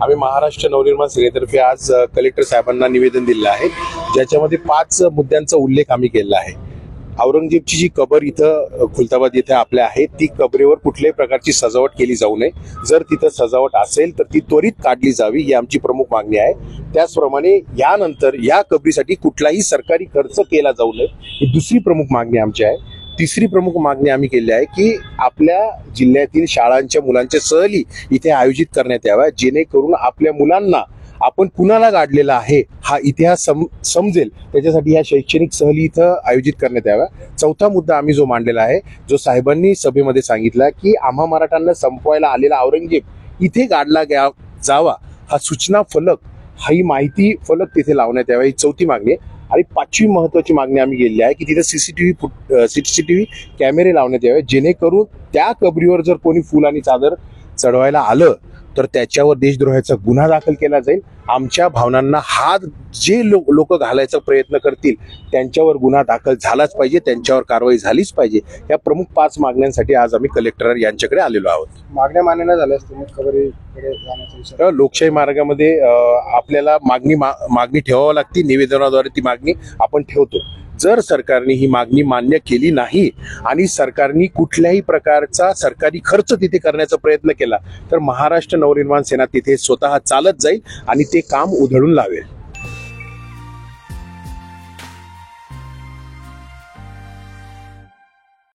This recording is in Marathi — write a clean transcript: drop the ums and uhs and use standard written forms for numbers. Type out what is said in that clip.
आम्ही महाराष्ट्र नवनिर्माण सेनेतर्फे आज कलेक्टर साहेबांना निवेदन दिलेलं आहे, ज्याच्यामध्ये 5 मुद्द्यांचा उल्लेख आम्ही केला आहे। औरंगजेबची जी कबर इथं खुलताबाद येथे आपल्या आहे, ती कबरेवर कुठल्याही प्रकारची सजावट केली जाऊ नये। जर तिथं सजावट असेल तर ती त्वरित काढली जावी, ही आमची प्रमुख मागणी आहे। त्याचप्रमाणे यानंतर या कबरीसाठी कुठलाही सरकारी खर्च केला जाऊ नये, ही दुसरी प्रमुख मागणी आमची आहे। तिसरी प्रमुख मागणी आम्ही केली आहे की आपल्या जिल्ह्यातील शाळांच्या मुलांच्या सहली इथे आयोजित करण्यात याव्या, जेणेकरून आपल्या मुलांना आपण कुणाला गाडलेला आहे हा इतिहास समजेल, त्याच्यासाठी या शैक्षणिक सहली इथं आयोजित करण्यात याव्या। चौथा मुद्दा आम्ही जो मांडलेला आहे, जो साहेबांनी सभेमध्ये सांगितला की आम्हा मराठ्यांना संपवायला आलेला औरंगजेब इथे गाडला जावा, हा सूचना फलक, ही माहिती फलक तिथे लावण्यात यावा, ही चौथी मागणी आहे। आणि 5वी महत्वाची मागणी आम्ही केली आहे की तिथे सीसीटीव्ही कॅमेरे लावण्यात यावे, जेणेकरून त्या कबरीवर जर कोणी फुल आणि चादर चढवायला आलं तर त्याच्यावर देशद्रोहाचा गुन्हा दाखल केला जाईल। आमच्या भावनांना हात जे लोक घालायचा प्रयत्न करतील त्यांच्यावर गुन्हा दाखल झालाच पाहिजे, त्यांच्यावर कारवाई झालीच पाहिजे। या प्रमुख 5 मागण्यांसाठी आज आम्ही कलेक्टर यांच्याकडे आलेलो आहोत। मागण्या मान्य न झाल्यास तुम्ही कबरीकडे जाण्याचा विचार? लोकशाही मार्गामध्ये आपल्याला मागणी ठेवावी लागते, निवेदनाद्वारे ती मागणी आपण ठेवतो। जर सरकारने ही मागणी मान्य केली नाही आणि सरकारने कुठल्याही प्रकारचा सरकारी खर्च तिथे करण्याचा प्रयत्न केला तर महाराष्ट्र नवनिर्माण सेना तिथे स्वतः चालत जाईल आणि ते काम उधळून लावेल।